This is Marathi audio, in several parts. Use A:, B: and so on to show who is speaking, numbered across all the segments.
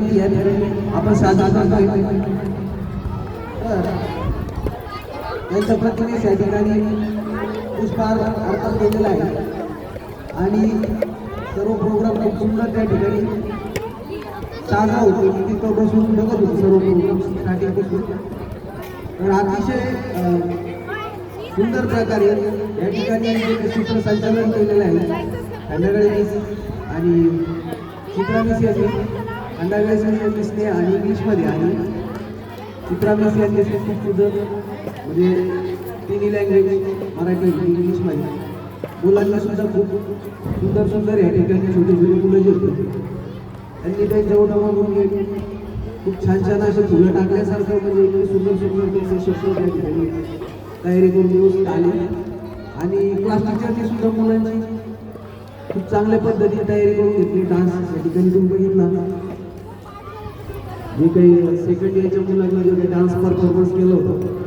A: जयंती या ठिकाणी आपण साजरा करतोय. तर त्यांच्या प्रतिमेस या ठिकाणी पुष्पहार अर्पण केलेला आहे आणि सर्व प्रोग्राम खूप सुंदर त्या ठिकाणी साजरा होतो. मी तिथं बसून बघत होतो सर्व प्रोग्राम स्टार्टिंगपासून. तर अतिशय सुंदर प्रकारे या ठिकाणी सूत्रसंचालन केलेलं आहे खंडागळे मिस आणि चित्रा मिस यांनी. खंडागळे मिसने आणि इंग्लिशमध्ये आणि चित्रा मिस यांनी खूप सुंदर म्हणजे तिन्ही लँग्वेज मराठी इंग्लिशमध्ये मुलांना सुद्धा खूप सुंदर सुंदर या ठिकाणी छोटे छोटे मुलं जे होते त्यांनी त्यांच्यावर म्हणून खूप छान छान असे फुलं टाकल्यासारखं म्हणजे इकडे सुंदर सुंदर त्यांचे शस्त्र त्या ठिकाणी तयारी करून व्यवस्थित आले. आणि क्लास टीचरने सुद्धा मुलांची खूप चांगल्या पद्धतीने तयारी करून घेतली. डान्स या ठिकाणी तुम्ही बघितला जे काही सेकंड इयरच्या मुलांना जे काही डान्स परफॉर्मन्स केलं होतं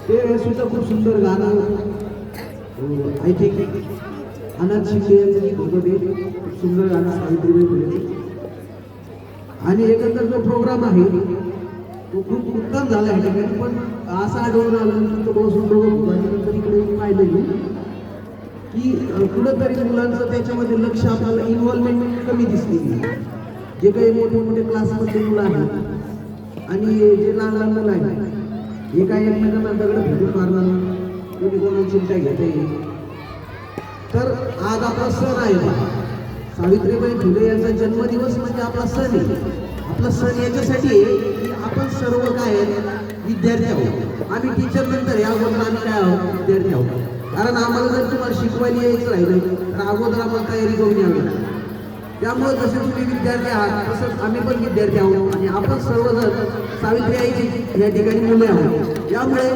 A: ते सुद्धा खूप सुंदर गाणं आय थिंक अनाथ शिंदे यांचं गीत होतं ते खूप सुंदर गाणं सावित्रीबाई फुले. आणि एकंदर जो प्रोग्राम आहे तो खूप उत्तम झाला आहे ठिकाणी. पण असा आढळून आलं तिथं बसून बघत होतो आणि नंतर इकडे पाहिलं मी की कुठंतरी मुलांचं त्याच्यामध्ये लक्ष आपल्याला इन्व्हॉल्वमेंट कमी दिसली. जे काही मोठे मोठे क्लासमधले मुलं आहेत आणि जे लहान लहान मुलं आहेत हे काही एकमेकांना दगड फेकून मारणार कोणी कोणाची चिंता घेता येईल. तर आज आपला सण आहे सावित्रीबाई फुले यांचा जन्मदिवस म्हणजे आपला सण आहे. आपला सण याच्यासाठी आहे की आपण सर्व काय विद्यार्थी आहोत. आम्ही टीचर नंतर या अगोदर आम्ही काय आहोत विद्यार्थी आहोत. कारण आम्हाला जर तुम्हाला शिकवायला यायचं राहिलं तर अगोदर आम्हाला तयारी करून यावी लागेल. त्यामुळे जसे तुम्ही विद्यार्थी आहात तसंच आम्ही पण विद्यार्थी आहोत आणि आपण सर्वजण सावित्री आईची या ठिकाणी मुले आहोत. त्यामुळे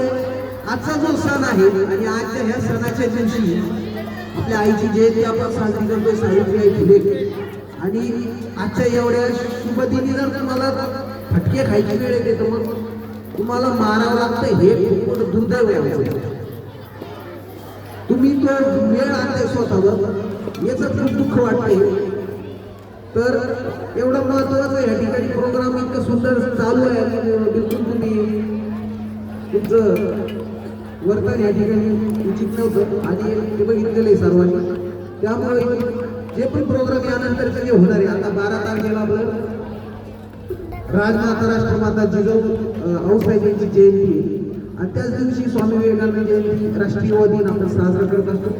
A: आजचा जो सण आहे आणि आजच्या ह्या सणाच्या दिवशी आपल्या आईची जयंती आपण साजरी करतोय सावित्रीबाई फुले. आणि आजच्या एवढ्या शुभदिनी जर तुम्हाला फटके खायची वेळ येते तर मग तुम्हाला मारावं लागतं हे खूप मोठं दुर्दैव आहे. तुम्ही तो वेळ आणलाय स्वतःवर याचं खूप दुःख वाटतंय. तर एवढं महत्वाचं या ठिकाणी प्रोग्राम इतकं सुंदर चालू आहे आणि बिलकुल तुम्ही तुमचं वर्तन या ठिकाणी उचित नव्हतं आणि ते बघितलेलं आहे सर्वांनी. त्यामुळे जे पण प्रोग्राम यानंतर कधी होणार आहे आता 12 तारखेला आपलं राजमाता राष्ट्रमाता जिजाऊ आऊसाहेबांची जयंती आणि त्याच दिवशी स्वामी विवेकानंद जयंती राष्ट्रीय दिन आपण साजरा करत असतो.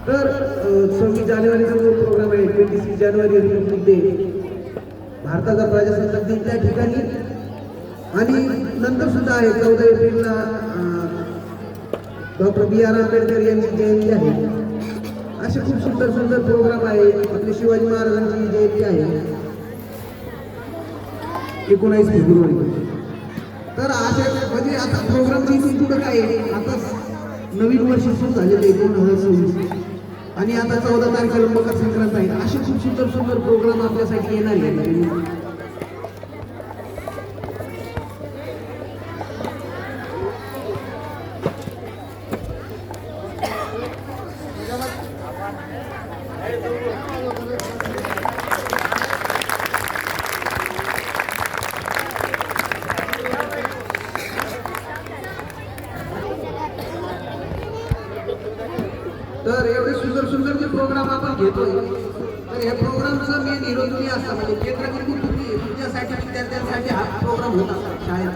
A: तर 26 जानेवारीचा जो प्रोग्राम आहे 26 जानेवारी रिपब्लिक डे भारताचा प्रजासत्ताक दिन त्या ठिकाणी आणि नंतर सुद्धा आहे 14 एप्रिलला डॉक्टर B.R. आंबेडकर यांची जयंती आहे. असे खूप सुंदर सुंदर प्रोग्राम आहे. आपले शिवाजी महाराजांची जयंती आहे 19 फेब्रुवारी. तर असे म्हणजे आता प्रोग्रामची पुढे काय आता नवीन वर्ष सुरू झालेलं आहे 2026 आणि आता 14 तारखेला मकर संक्रांत आहे. असे खूप सुंदर सुंदर प्रोग्राम आपल्यासाठी येणार आहे. तर एवढे सुंदर सुंदर जे प्रोग्राम आपण घेतोय तर या प्रोग्रामचं मेन हिरो तुम्ही असता म्हणजे केंद्रबिंदू तुम्ही तुमच्यासाठी विद्यार्थ्यांसाठी हा प्रोग्राम होत असतात शाळेत.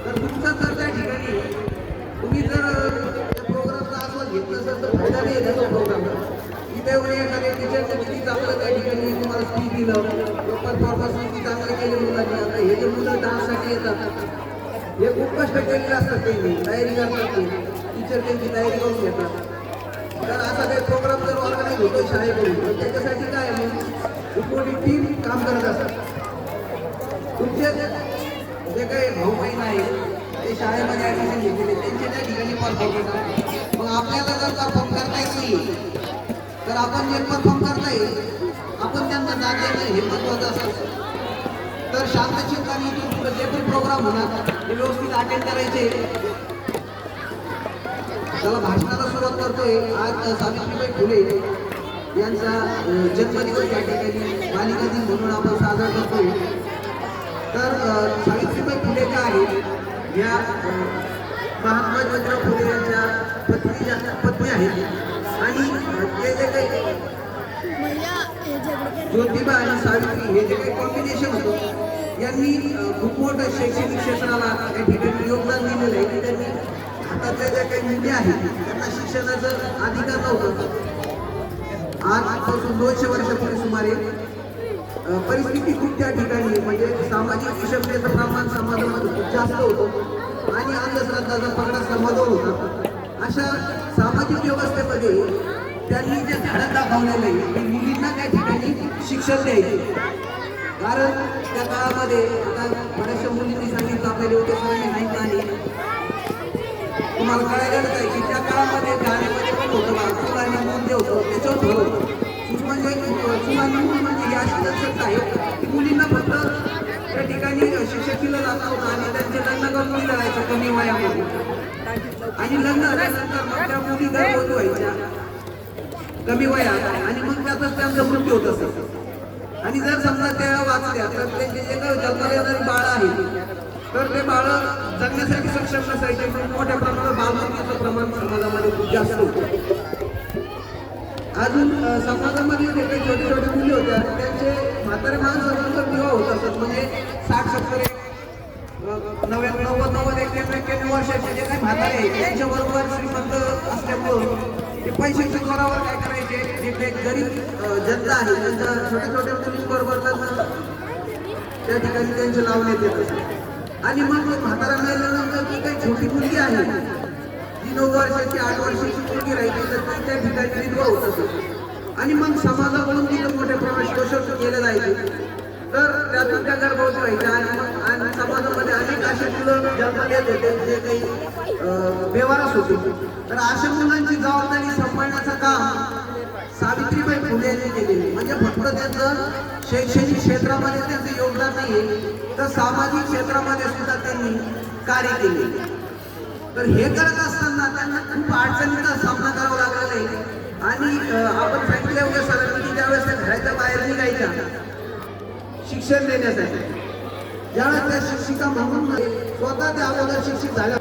A: तर तुमचा जर त्या ठिकाणी तुम्ही जर त्या प्रोग्रामचा आस्वाद घेतला असेल तर फायदा नाही त्याचा प्रोग्राम. इथे एखाद्या टीचरचं किती चांगलं त्या ठिकाणी तुम्हाला स्पीच दिलं परफॉर्मन्स किती चांगलं केले मुलांनी. आता हे जे मुलं डान्ससाठी येतात हे खूप कष्ट केलेले असतात त्यांनी तयारी करतात ते टीचर त्यांची तयारी करून घेतात. तर असा काही प्रोग्राम जर ऑर्गनाईज होतो शाळेकडून तर त्याच्यासाठी काय मग मोठी टीम काम करत असतात. तुमचे जे काही भाऊ बहीण आहे ते शाळेमध्ये ॲडमिशन घेतलेले त्यांचे त्या ठिकाणी परफॉर्म करतात. मग आपल्याला जर परफॉर्म करता येत नाही तर आपण जे परफॉर्म करता येईल आपण त्यांना दाद देणं हे महत्त्वाचं असतं. तर शांत चित्ताने जे पण प्रोग्राम होणार ते व्यवस्थित अटेंड करायचे. चला भाषणाला सुरुवात करतोय. आज सावित्रीबाई फुले यांचा जन्मदिवस या ठिकाणी बालिका दिन म्हणून आपण साजरा करतोय. तर सावित्रीबाई फुले ज्या आहेत या महात्मा ज्योतिराव फुले यांच्या पत्नी आहेत आणि ते जे काही ज्योतिबा आणि सावित्री हे जे काही कॉम्बिनेशन होतं यांनी खूप मोठं शैक्षणिक क्षेत्राला या ठिकाणी योगदान दिलेलं आहे की त्यांनी हातातल्या ज्या काही मुली आहेत त्यांना शिक्षणाचं अधिकार नव्हतं. आजपासून 200 वर्षापूर्वी सुमारे परिस्थिती खूप त्या ठिकाणी म्हणजे सामाजिक विषमतेचं प्रमाण समाजामध्ये खूप जास्त होतं आणि अंधश्रद्धाचा पगडा समाजावर होता. अशा सामाजिक व्यवस्थेमध्ये त्यांनी जे धाडस दाखवलेलं आहे की मुलींना त्या ठिकाणी शिक्षण द्यायचे. कारण त्या काळामध्ये आता बऱ्याचशा मुलींनी सांगितलं आपल्या योग्य सरांनी माहिती आली तुम्हाला कळायला आहे की त्या काळामध्ये गाण्यामध्ये पण होतं बा चूल आणि मूल जे होतं त्याच्यावर भर होतं. चूल म्हणजे चूल आणि मूल म्हणजे ही अशी कन्सेप्ट आहे की मुलींना फक्त त्या ठिकाणी शिक्षण दिलं जात होतं आणि त्यांचे लग्न करून दिलं जायचं कमी वयामध्ये आणि लग्न झाल्यानंतर मग त्या मुली गर्भवती व्हायच्या कमी वयात आणि मग त्यातच त्यांचा मृत्यू होत असत. आणि जर समजा त्या वाचल्या तर त्यांचे जे काही जन्माला येणारी बाळ आहे तर ते बाळ जगण्यासाठी सक्षम नसायचे. मोठ्या प्रमाणात बालमृत्यूचं प्रमाण समाजामध्ये खूप जास्त होतं. अजून समाजामध्ये जे काही छोटे छोटे मुली होत्या त्यांचे म्हातारे माणसानंतर विवाह होत असत म्हणजे 60-70 90 91 वर्षाचे जे काही म्हातारे आहेत त्यांच्याबरोबर श्रीमंत असल्यामुळं ते पैशाच्या जोरावर काय करायचे जे काही गरीब जनता आहे त्यांच्या छोट्या छोट्या मुलींबरोबर लग्न त्या ठिकाणी त्यांचे लावण्यात येत असत. आणि मग म्हातारा मेल्यानंतर जी काही छोटी मुलगी आहे जी 9 वर्षाची 8 वर्षाची मुलगी राहिली तर ती त्या ठिकाणी विधवा होत असत. आणि मग समाजाकडून तिथं मोठ्या प्रमाणात शोषण केलं जायचे तर त्यातून त्या गर्भवती व्हायच्या आणि मग आणि समाजामध्ये अनेक असे मुलं जन्माला येत होते जे काही बेवारस होते. तर अशा मुलांची जबाबदारी सांभाळण्याचं काम सावित्रीबाई फुले यांनी केलेली. म्हणजे फक्त त्यांचं शैक्षणिक क्षेत्रामध्ये त्यांचं योगदान नाही तर सामाजिक क्षेत्रामध्ये सुद्धा त्यांनी कार्य केले. तर हे करत असताना त्यांना खूप अडचणीचा सामना करावा लागलेला आहे. आणि आपण सांगितलं होतं सरांनी की ज्यावेळेस त्या घराच्या बाहेर निघायच्या शिक्षण देण्यासाठी ज्यावेळेस त्या शिक्षिका म्हणून स्वतः त्या अगोदर शिक्षित झाल्या.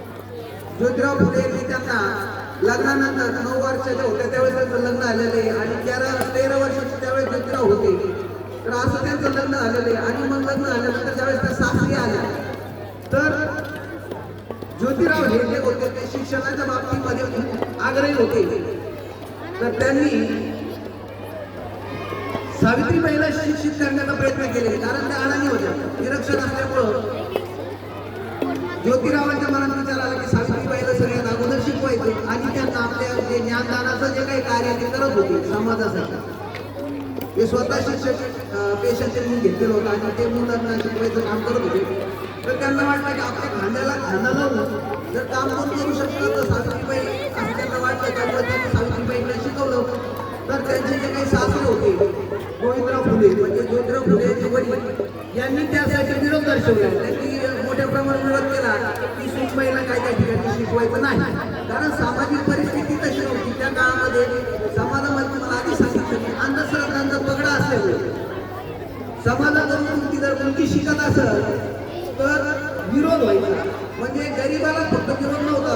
A: ज्योतिराव फुले यांनी त्यांना लग्नानंतर 9 वर्षाच्या होत्या त्यावेळेस त्यांचं लग्न झालेलं आहे आणि 13 वर्षाचे त्यावेळेस ज्योतिराव होते. तर असं त्यांचं लग्न झालेलं आहे. आणि मग लग्न झाल्यानंतर ज्यावेळेस त्या सासरी आल्या तर ज्योतिराव हे जे होते ते शिक्षणाच्या बाबतीमध्ये खूप आग्रही होते. तर त्यांनी सावित्रीबाईला शिक्षित करण्याचा प्रयत्न केले कारण त्या अडाणी होत्या निरक्षर असल्यामुळं ज्योतिरावांच्या मनात विचार आला की सावित्रीबाईला सगळ्यात अगोदर शिकवायचं आणि त्यांना आपल्या जे ज्ञानदानाचं जे काही कार्य ते करत होते समाजासाठी ते स्वतः शिक्षक पेशा त्यांनी घेतलेलं होतं आणि ते मुलांना शिकवायचं काम करत होते. तर त्यांना वाटलं की आपल्या खांदा लावून जर काम कोण करू शकतं तर सावित्रीबाई असं त्यांना वाटलं त्यामुळे त्यांनी सावित्रीबाईला शिकवलं. तर त्यांचे जे काही सासरे होते गोविंदराव फुले म्हणजे ज्योतिराव फुले यांचे वडील यांनी त्यासाठी विरोध दर्शवला. त्यांनी मोठ्या प्रमाणात विरोध केला की सुनबाईला काय त्या ठिकाणी शिकवायचं नाही कारण सामाजिक परिस्थिती तशी नव्हती. त्या काळामध्ये समाजामध्ये मला आधी सांगितलं की अंधश्रद्धांचा पगडा असल्यामुळे समाजाकडून ती जर मुलगी शिकत असेल तर विरोध व्हायचा. म्हणजे गरिबाला फक्त विरोध नव्हता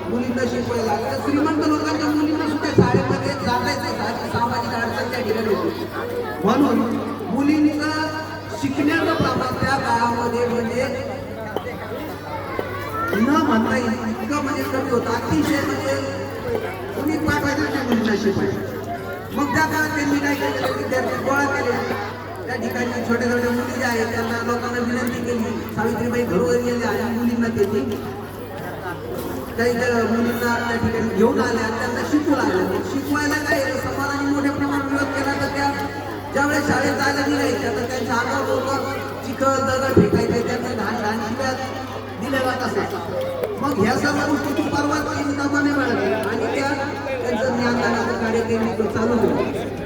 A: मुलींना शिकवायला तर श्रीमंत लोकांच्या मुलींना सुद्धा शाळेमध्ये जातायचं सामाजिक अडचण त्या ठिकाणी होती. म्हणून मुलींचा शिकण्याचं प्रमाण त्या काळामध्ये म्हणजे न म्हणता येईल इतकं म्हणजे कमी होतं. अतिशय म्हणजे कुणी पाठवायचं त्या मुलींना शिकवायचं. मग त्या काळात त्यांनी काय केलं विद्यार्थी गोळा केले त्या ठिकाणी छोट्या छोट्या मुली ज्या आहेत त्यांना लोकांना विनंती केली. सावित्रीबाई घरोघरी गेले आणि मुलींना त्यांनी काही मुलींना त्या ठिकाणी घेऊन आल्या त्यांना शिकवू लागल्या. शिकवायला काय समाजाने मोठ्या प्रमाणात विरोध केला तर त्या ज्यावेळेस शाळेत जायला निघायच्या तर त्यांच्या अंगाबरोबर चिखल दगड फेकायचे त्यांना घाण शिव्या दिल्या जात असत. मग ह्या सर्व गोष्टी परवा दमाने मिळाल्या आणि त्या त्यांचं ज्ञानदानाचं कार्य त्यांनी चालू होतं.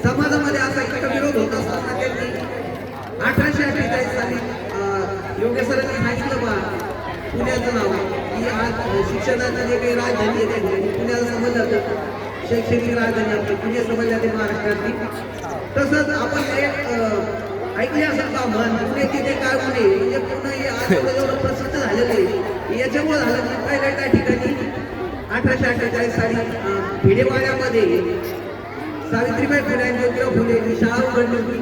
A: समाजामध्ये असा इतका विरोध होत असताना त्यांनी 1848 साली योगेश सरांनी सांगितलं बा पुण्याचं नाव की आज शिक्षणाचं जे काही राजधानी आहे त्या ठिकाणी पुण्याला समजलं जातं. शैक्षणिक राजधानी आपली पुणे समजली जाते महाराष्ट्रातली. तसंच आपण एक ऐकले असेल का म्हण पुण्याचे ते काय पुणे म्हणजे पुणे हे आज एवढं प्रसिद्ध झालेलं आहे. याच्यामुळे झालं की पहिल्या त्या ठिकाणी 1848 साली भिडेवाड्यामध्ये सावित्रीबाई फुले आणि ज्योतिराव फुले ही शाळा उघडली होती.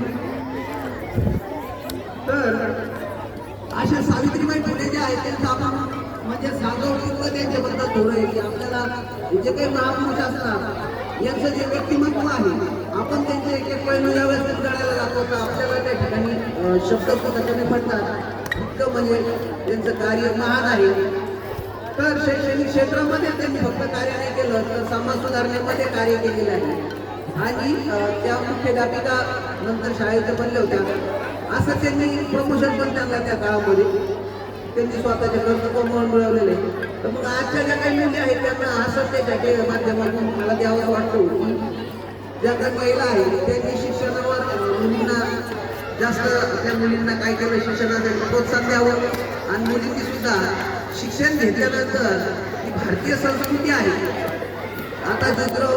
A: तर अशा सावित्रीबाई फुले जे आहेत त्यांचं आपण म्हणजे सांगावं तितकं त्यांच्याबद्दल थोडं आहे की आपल्याला जे काही महापुरुष असतात यांचं जे व्यक्तिमत्व आहे आपण त्यांचे एक एक पैलू व्यवस्थित करायला लागतो तर आपल्याला त्या ठिकाणी शब्द सुद्धा कमी पडतात. इतकं म्हणजे त्यांचं कार्य महान आहे. तर शैक्षणिक क्षेत्रामध्ये त्यांनी फक्त कार्य नाही केलं तर समाज सुधारणेमध्ये कार्य केलेलं आहे. आणि त्या मुख्याध्यापिका नंतर शाळेच्या बनल्या होत्या. असं त्यांनी प्रमोशन पण त्यांना त्या काळामध्ये त्यांनी स्वतःच्या कर्तृत्वामुळे मिळवलेले. तर मग आजच्या ज्या काही मुली आहेत त्यांना असं त्याच्या माध्यमातून मला द्यावं वाटतो की ज्या काही महिला आहेत त्यांनी शिक्षणावर मुलींना जास्त त्या मुलींना काय केलं शिक्षणासाठी प्रोत्साहन द्यावं आणि मुलींनी सुद्धा शिक्षण घेतल्यानंतर ही भारतीय संस्कृती आहे. आता ज्योतिराव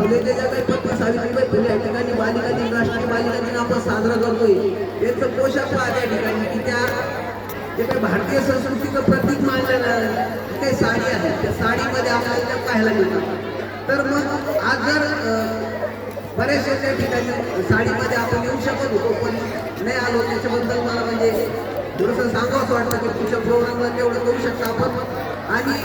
A: फुलेच्या ज्या काही पत्नी सावित्रीबाई फुले या ठिकाणी बालिका दिन राष्ट्रीय बालिका दिन आपण साजरा करतोय त्यांचं पोशाख पहा त्या ठिकाणी की त्या जे काही भारतीय संस्कृतीचं प्रतीक मानलेलं काही साडी आहे त्या साडीमध्ये आपल्याला त्या पाहायला मिळतात. तर मग आज जर बऱ्याचशा त्या ठिकाणी साडीमध्ये आपण येऊ शकत होतो पण नाही आलो त्याच्याबद्दल मला म्हणजे थोडंसं सांगावंच वाटतं की पुढच्या प्रोग्रामला तेवढं करू शकतो आपण. आणि